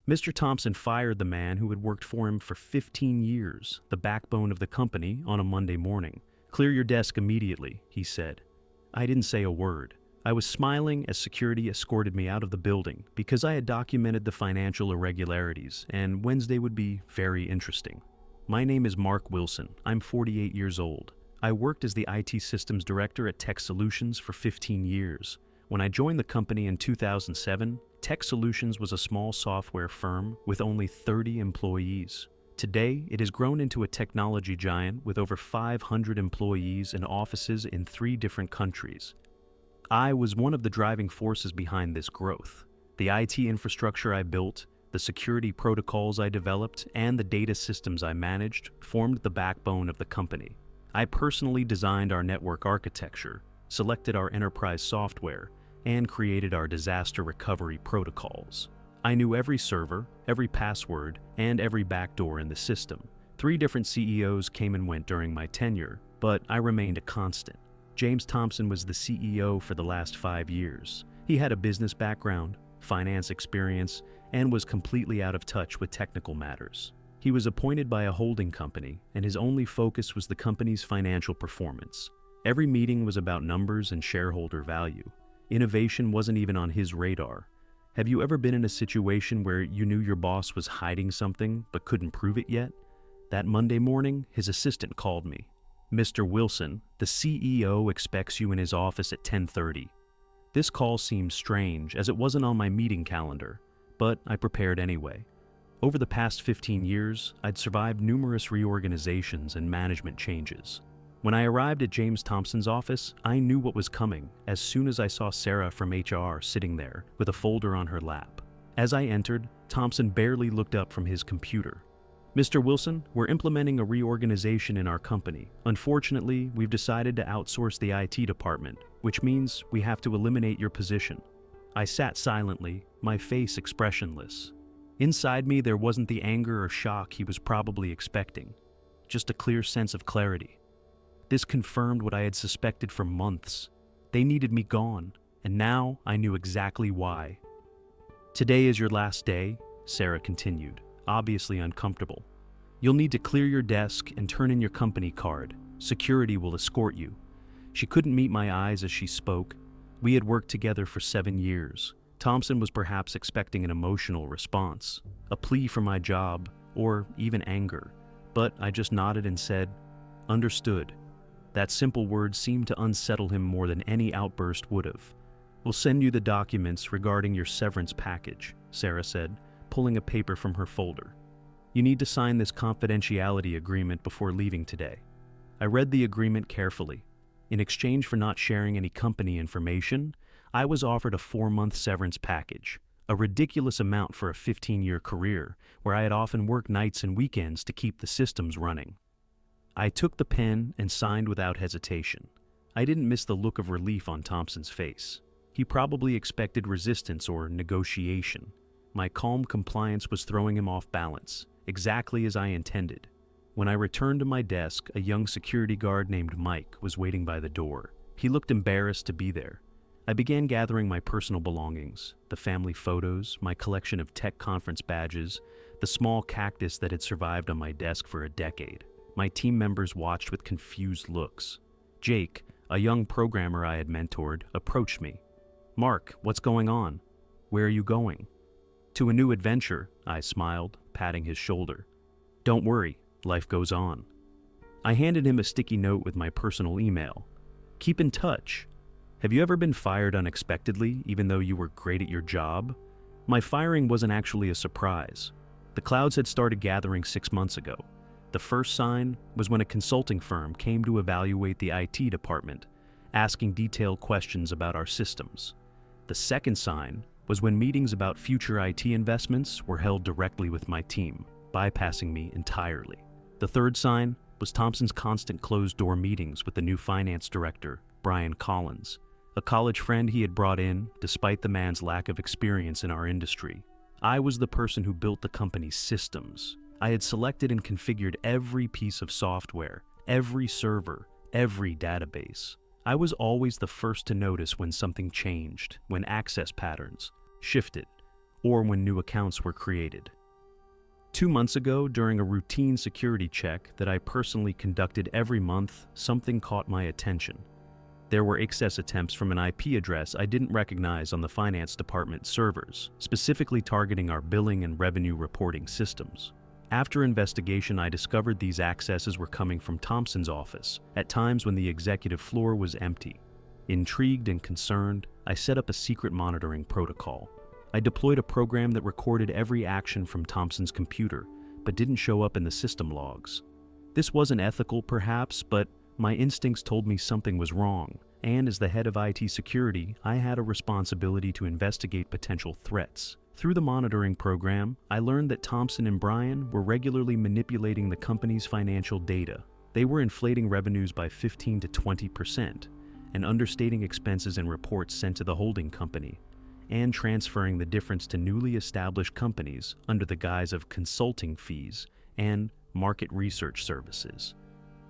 Mr. Thompson fired the man who had worked for him for 15 years, the backbone of the company, on a Monday morning. "Clear your desk immediately," he said. I didn't say a word. I was smiling as security escorted me out of the building because I had documented the financial irregularities, and Wednesday would be very interesting. My name is Mark Wilson. I'm 48 years old. I worked as the IT systems director at Tech Solutions for 15 years. When I joined the company in 2007, Tech Solutions was a small software firm with only 30 employees. Today, it has grown into a technology giant with over 500 employees and offices in 3 different countries. I was one of the driving forces behind this growth. The IT infrastructure I built, the security protocols I developed, and the data systems I managed formed the backbone of the company. I personally designed our network architecture, selected our enterprise software, and created our disaster recovery protocols. I knew every server, every password, and every backdoor in the system. 3 different CEOs came and went during my tenure, but I remained a constant. James Thompson was the CEO for the last 5 years. He had a business background, finance experience, and was completely out of touch with technical matters. He was appointed by a holding company, and his only focus was the company's financial performance. Every meeting was about numbers and shareholder value. Innovation wasn't even on his radar. Have you ever been in a situation where you knew your boss was hiding something but couldn't prove it yet? That Monday morning, his assistant called me. "Mr. Wilson, the CEO expects you in his office at 10:30. This call seemed strange as it wasn't on my meeting calendar, but I prepared anyway. Over the past 15 years, I'd survived numerous reorganizations and management changes. When I arrived at James Thompson's office, I knew what was coming as soon as I saw Sarah from HR sitting there with a folder on her lap. As I entered, Thompson barely looked up from his computer. "Mr. Wilson, we're implementing a reorganization in our company. Unfortunately, we've decided to outsource the IT department, which means we have to eliminate your position." I sat silently, my face expressionless. Inside me, there wasn't the anger or shock he was probably expecting, just a clear sense of clarity. This confirmed what I had suspected for months. They needed me gone, and now I knew exactly why. "Today is your last day," Sarah continued, obviously uncomfortable. "You'll need to clear your desk and turn in your company card. Security will escort you." She couldn't meet my eyes as she spoke. We had worked together for 7 years. Thompson was perhaps expecting an emotional response, a plea for my job, or even anger. But I just nodded and said, "Understood." That simple word seemed to unsettle him more than any outburst would have. "We'll send you the documents regarding your severance package," Sarah said, pulling a paper from her folder. "You need to sign this confidentiality agreement before leaving today." I read the agreement carefully. In exchange for not sharing any company information, I was offered a 4-month severance package, a ridiculous amount for a 15-year career where I had often worked nights and weekends to keep the systems running. I took the pen and signed without hesitation. I didn't miss the look of relief on Thompson's face. He probably expected resistance or negotiation. My calm compliance was throwing him off balance, exactly as I intended. When I returned to my desk, a young security guard named Mike was waiting by the door. He looked embarrassed to be there. I began gathering my personal belongings, the family photos, my collection of tech conference badges, the small cactus that had survived on my desk for a decade. My team members watched with confused looks. Jake, a young programmer I had mentored, approached me. "Mark, what's going on? Where are you going?" "To a new adventure," I smiled, patting his shoulder. "Don't worry, life goes on." I handed him a sticky note with my personal email. "Keep in touch. Have you ever been fired unexpectedly, even though you were great at your job?" My firing wasn't actually a surprise. The clouds had started gathering 6 months ago. The first sign was when a consulting firm came to evaluate the IT department, asking detailed questions about our systems. The second sign was when meetings about future IT investments were held directly with my team, bypassing me entirely. The third sign was Thompson's constant closed-door meetings with the new finance director, Brian Collins, a college friend he had brought in despite the man's lack of experience in our industry. I was the person who built the company's systems. I had selected and configured every piece of software, every server, every database. I was always the first to notice when something changed, when access patterns shifted, or when new accounts were created. 2 months ago, during a routine security check that I personally conducted every month, something caught my attention. There were access attempts from an IP address I didn't recognize on the finance department servers, specifically targeting our billing and revenue reporting systems. After investigation, I discovered these accesses were coming from Thompson's office, at times when the executive floor was empty. Intrigued and concerned, I set up a secret monitoring protocol. I deployed a program that recorded every action from Thompson's computer, but didn't show up in the system logs. This wasn't ethical, perhaps, but my instincts told me something was wrong, and as the head of IT security, I had a responsibility to investigate potential threats. Through the monitoring program, I learned that Thompson and Bryan were regularly manipulating the company's financial data. They were inflating revenues by 15 to 20%, and understating expenses and reports sent to the holding company, and transferring the difference to newly established companies under the guise of consulting fees and market research services.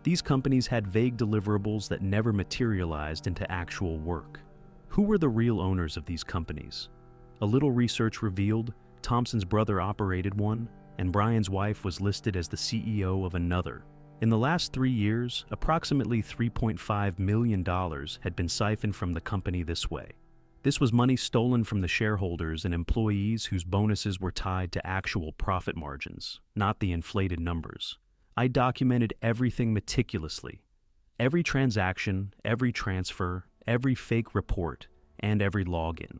These companies had vague deliverables that never materialized into actual work. Who were the real owners of these companies? A little research revealed Thompson's brother operated one, and Bryan's wife was listed as the CEO of another. In the last 3 years, approximately $3.5 million had been siphoned from the company this way. This was money stolen from the shareholders and employees whose bonuses were tied to actual profit margins, not the inflated numbers. I documented everything meticulously. Every transaction, every transfer, every fake report, and every login.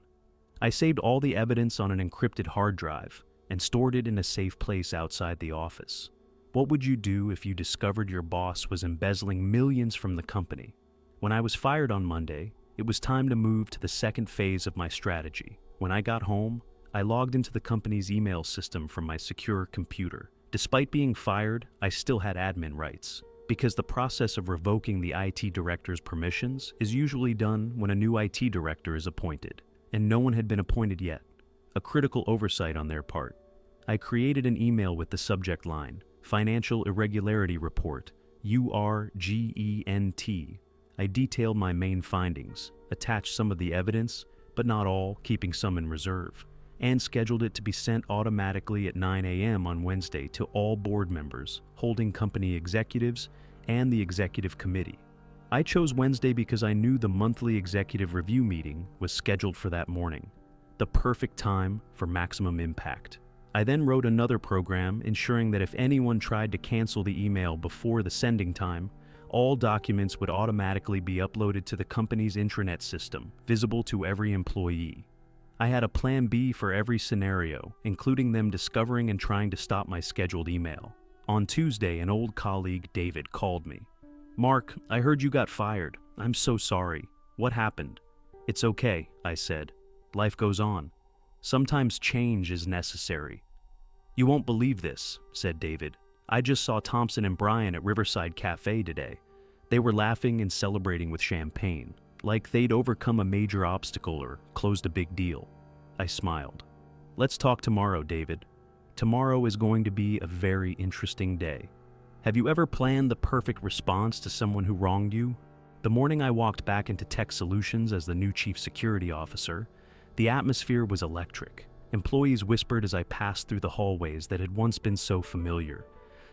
I saved all the evidence on an encrypted hard drive and stored it in a safe place outside the office. What would you do if you discovered your boss was embezzling millions from the company? When I was fired on Monday, it was time to move to the second phase of my strategy. When I got home, I logged into the company's email system from my secure computer. Despite being fired, I still had admin rights, because the process of revoking the IT director's permissions is usually done when a new IT director is appointed, and no one had been appointed yet. A critical oversight on their part. I created an email with the subject line, Financial Irregularity Report, URGENT. I detailed my main findings, attached some of the evidence, but not all, keeping some in reserve, and scheduled it to be sent automatically at 9 a.m. on Wednesday to all board members, holding company executives, and the executive committee. I chose Wednesday because I knew the monthly executive review meeting was scheduled for that morning, the perfect time for maximum impact. I then wrote another program ensuring that if anyone tried to cancel the email before the sending time, all documents would automatically be uploaded to the company's intranet system, visible to every employee. I had a plan B for every scenario, including them discovering and trying to stop my scheduled email. On Tuesday, an old colleague, David, called me. "Mark, I heard you got fired. I'm so sorry. What happened?" "It's okay," I said. "Life goes on. Sometimes change is necessary." "You won't believe this," said David. "I just saw Thompson and Bryan at Riverside Cafe today. They were laughing and celebrating with champagne, like they'd overcome a major obstacle or closed a big deal." I smiled. "Let's talk tomorrow, David. Tomorrow is going to be a very interesting day." Have you ever planned the perfect response to someone who wronged you? The morning I walked back into Tech Solutions as the new chief security officer, the atmosphere was electric. Employees whispered as I passed through the hallways that had once been so familiar.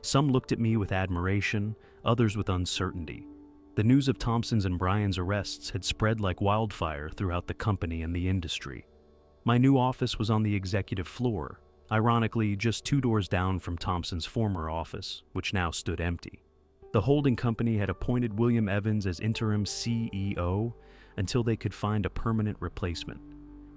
Some looked at me with admiration, others with uncertainty. The news of Thompson's and Bryan's arrests had spread like wildfire throughout the company and the industry. My new office was on the executive floor, ironically just 2 doors down from Thompson's former office, which now stood empty. The holding company had appointed William Evans as interim CEO until they could find a permanent replacement.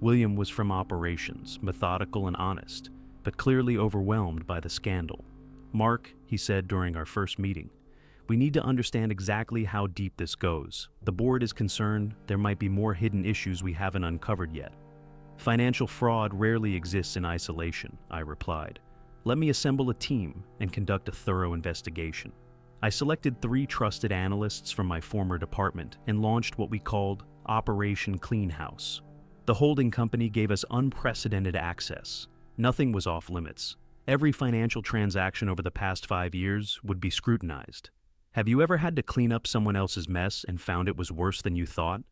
William was from operations, methodical and honest, but clearly overwhelmed by the scandal. "Mark," he said during our first meeting, "we need to understand exactly how deep this goes. The board is concerned there might be more hidden issues we haven't uncovered yet." "Financial fraud rarely exists in isolation," I replied. "Let me assemble a team and conduct a thorough investigation." I selected 3 trusted analysts from my former department and launched what we called Operation Clean House. The holding company gave us unprecedented access. Nothing was off limits. Every financial transaction over the past 5 years would be scrutinized. Have you ever had to clean up someone else's mess and found it was worse than you thought?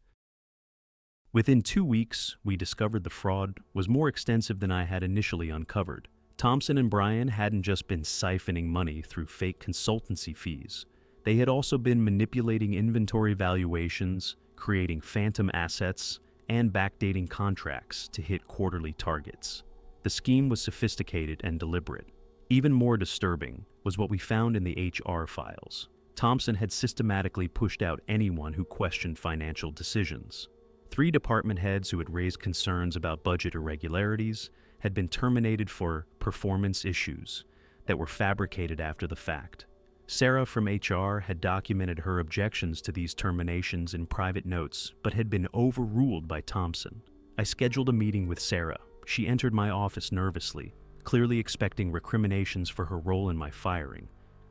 Within 2 weeks, we discovered the fraud was more extensive than I had initially uncovered. Thompson and Bryan hadn't just been siphoning money through fake consultancy fees. They had also been manipulating inventory valuations, creating phantom assets, and backdating contracts to hit quarterly targets. The scheme was sophisticated and deliberate. Even more disturbing was what we found in the HR files. Thompson had systematically pushed out anyone who questioned financial decisions. 3 department heads who had raised concerns about budget irregularities had been terminated for performance issues that were fabricated after the fact. Sarah from HR had documented her objections to these terminations in private notes, but had been overruled by Thompson. I scheduled a meeting with Sarah. She entered my office nervously, clearly expecting recriminations for her role in my firing.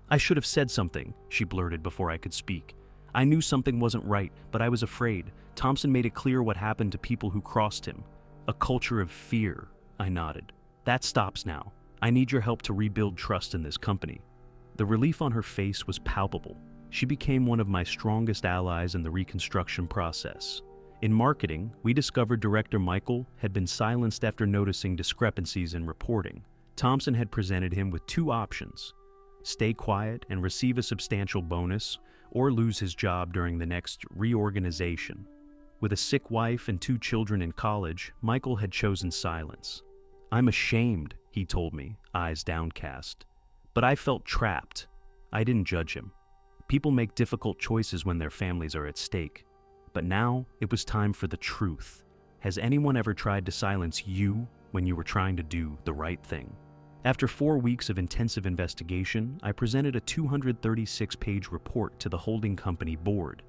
"I should have said something," she blurted before I could speak. "I knew something wasn't right, but I was afraid. Thompson made it clear what happened to people who crossed him. A culture of fear." I nodded. "That stops now. I need your help to rebuild trust in this company." The relief on her face was palpable. She became one of my strongest allies in the reconstruction process. In marketing, we discovered Director Michael had been silenced after noticing discrepancies in reporting. Thompson had presented him with 2 options: stay quiet and receive a substantial bonus, or lose his job during the next reorganization. With a sick wife and 2 children in college, Michael had chosen silence. "I'm ashamed," he told me, eyes downcast. But I felt trapped. I didn't judge him. People make difficult choices when their families are at stake. But now it was time for the truth. Has anyone ever tried to silence you when you were trying to do the right thing? After 4 weeks of intensive investigation, I presented a 236-page report to the holding company board.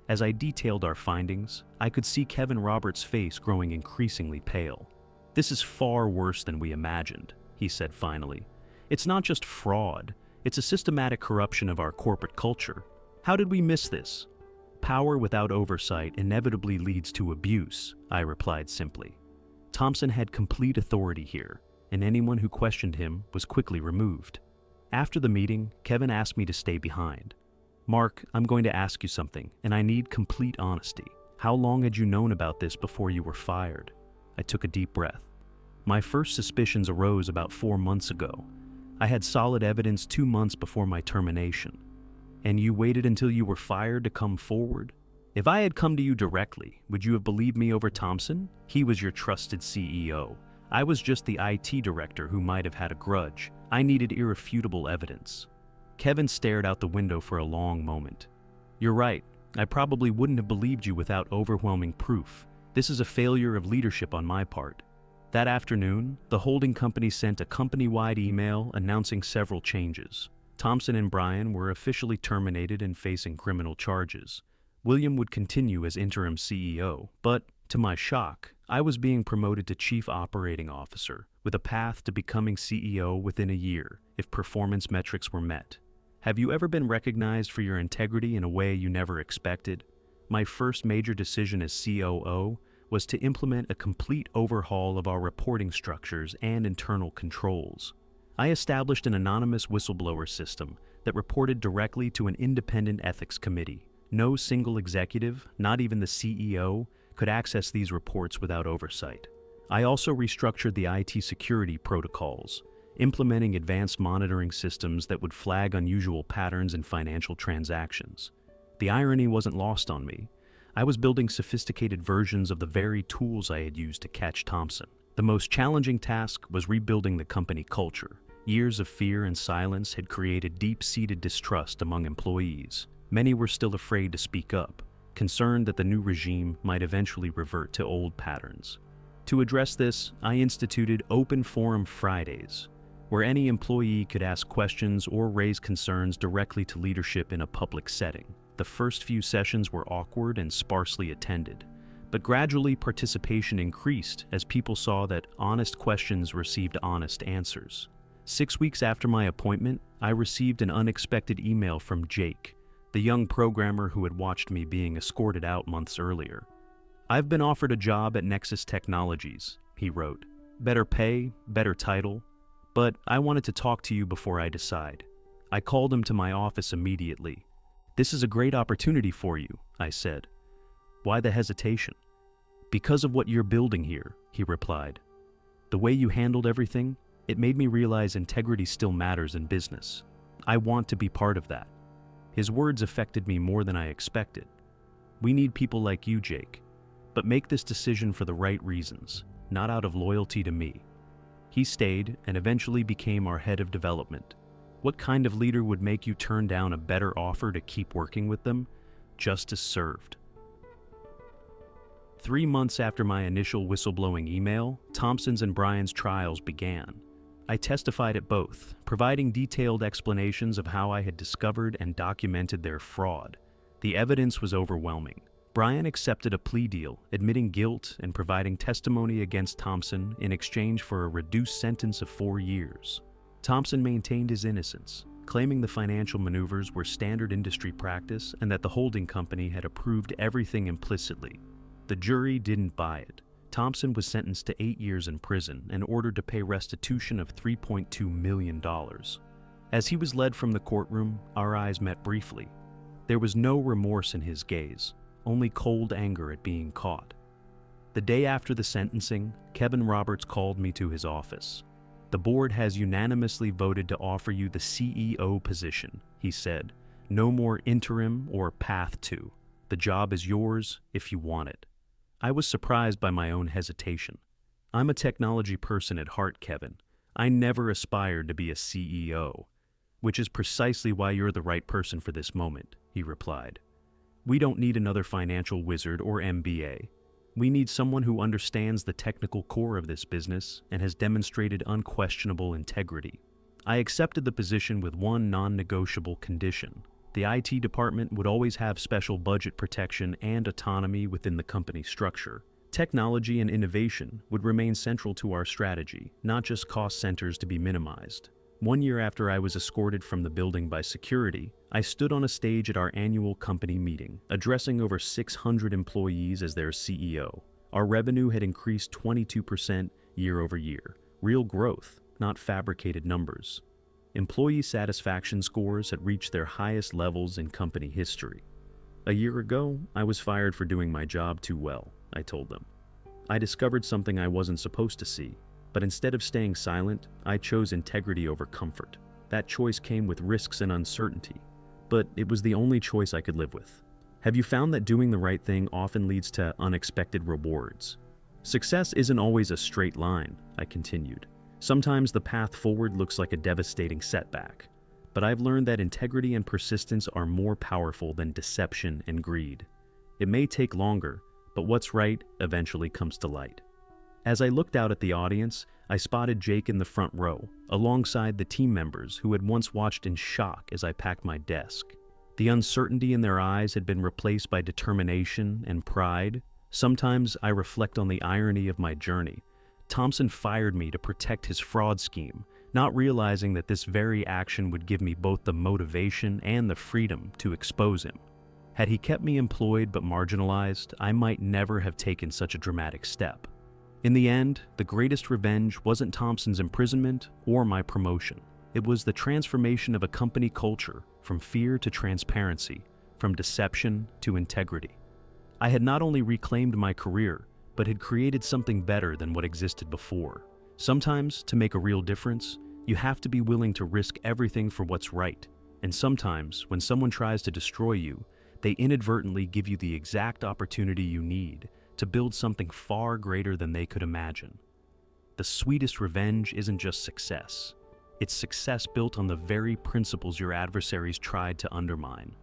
As I detailed our findings, I could see Kevin Roberts' face growing increasingly pale. "This is far worse than we imagined," he said finally. "It's not just fraud, it's a systematic corruption of our corporate culture. How did we miss this?" "Power without oversight inevitably leads to abuse," I replied simply. Thompson had complete authority here, and anyone who questioned him was quickly removed. After the meeting, Kevin asked me to stay behind. "Mark, I'm going to ask you something, and I need complete honesty. How long had you known about this before you were fired?" I took a deep breath. "My first suspicions arose about 4 months ago. I had solid evidence 2 months before my termination. And you waited until you were fired to come forward? If I had come to you directly, would you have believed me over Thompson? He was your trusted CEO. I was just the IT director who might have had a grudge. I needed irrefutable evidence." Kevin stared out the window for a long moment. "You're right. I probably wouldn't have believed you without overwhelming proof. This is a failure of leadership on my part." That afternoon, the holding company sent a company-wide email announcing several changes. Thompson and Bryan were officially terminated and facing criminal charges. William would continue as interim CEO, but, to my shock, I was being promoted to Chief Operating Officer, with a path to becoming CEO within a year, if performance metrics were met. Have you ever been recognized for your integrity in a way you never expected? My first major decision as COO was to implement a complete overhaul of our reporting structures and internal controls. I established an anonymous whistleblower system that reported directly to an independent ethics committee. No single executive, not even the CEO, could access these reports without oversight. I also restructured the IT security protocols, implementing advanced monitoring systems that would flag unusual patterns in financial transactions. The irony wasn't lost on me. I was building sophisticated versions of the very tools I had used to catch Thompson. The most challenging task was rebuilding the company culture. Years of fear and silence had created deep-seated distrust among employees. Many were still afraid to speak up, concerned that the new regime might eventually revert to old patterns. To address this, I instituted Open Forum Fridays, where any employee could ask questions or raise concerns directly to leadership in a public setting. The first few sessions were awkward and sparsely attended, but gradually participation increased as people saw that honest questions received honest answers. 6 weeks after my appointment, I received an unexpected email from Jake, the young programmer who had watched me being escorted out months earlier. "I've been offered a job at Nexus Technologies," he wrote. "Better pay, better title, but I wanted to talk to you before I decide." I called him to my office immediately. "This is a great opportunity for you," I said. "Why the hesitation?" "Because of what you're building here," he replied. "The way you handled everything, it made me realize integrity still matters in business. I want to be part of that." His words affected me more than I expected. "We need people like you, Jake. But make this decision for the right reasons, not out of loyalty to me." He stayed and eventually became our head of development. What kind of leader would make you turn down a better offer to keep working with them? Justice served. 3 months after my initial whistleblowing email, Thompson's and Bryan's trials began. I testified at both, providing detailed explanations of how I had discovered and documented their fraud. The evidence was overwhelming. Bryan accepted a plea deal, admitting guilt and providing testimony against Thompson in exchange for a reduced sentence of 4 years. Thompson maintained his innocence, claiming the financial maneuvers were standard industry practice and that the holding company had approved everything implicitly. The jury didn't buy it. Thompson was sentenced to 8 years in prison and ordered to pay restitution of $3.2 million. As he was led from the courtroom, our eyes met briefly. There was no remorse in his gaze, only cold anger at being caught. The day after the sentencing, Kevin Roberts called me to his office. "The board has unanimously voted to offer you the CEO position," he said. "No more interim or path to. The job is yours if you want it." I was surprised by my own hesitation. "I'm a technology person at heart, Kevin. I never aspired to be a CEO." "Which is precisely why you're the right person for this moment," he replied. "We don't need another financial wizard or MBA. We need someone who understands the technical core of this business and has demonstrated unquestionable integrity." I accepted the position with one non-negotiable condition. The IT department would always have special budget protection and autonomy within the company structure. Technology and innovation would remain central to our strategy, not just cost centers to be minimized. 1 year after I was escorted from the building by security, I stood on a stage at our annual company meeting, addressing over 600 employees as their CEO. Our revenue had increased 22% year over year. Real growth, not fabricated numbers. Employee satisfaction scores had reached their highest levels in company history. "A year ago, I was fired for doing my job too well," I told them. "I discovered something I wasn't supposed to see. But instead of staying silent, I chose integrity over comfort. That choice came with risks and uncertainty, but it was the only choice I could live with." Have you found that doing the right thing often leads to unexpected rewards? "Success isn't always a straight line," I continued. "Sometimes the path forward looks like a devastating setback. But I've learned that integrity and persistence are more powerful than deception and greed. It may take longer, but what's right eventually comes to light." As I looked out at the audience, I spotted Jake in the front row, alongside the team members who had once watched in shock as I packed my desk. The uncertainty in their eyes had been replaced by determination and pride. Sometimes I reflect on the irony of my journey. Thompson fired me to protect his fraud scheme, not realizing that this very action would give me both the motivation and the freedom to expose him. Had he kept me employed but marginalized, I might never have taken such a dramatic step. In the end, the greatest revenge wasn't Thompson's imprisonment or my promotion. It was the transformation of a company culture from fear to transparency, from deception to integrity. I had not only reclaimed my career, but had created something better than what existed before. Sometimes, to make a real difference, you have to be willing to risk everything for what's right. And sometimes, when someone tries to destroy you, they inadvertently give you the exact opportunity you need to build something far greater than they could imagine. The sweetest revenge isn't just success. It's success built on the very principles your adversaries tried to undermine.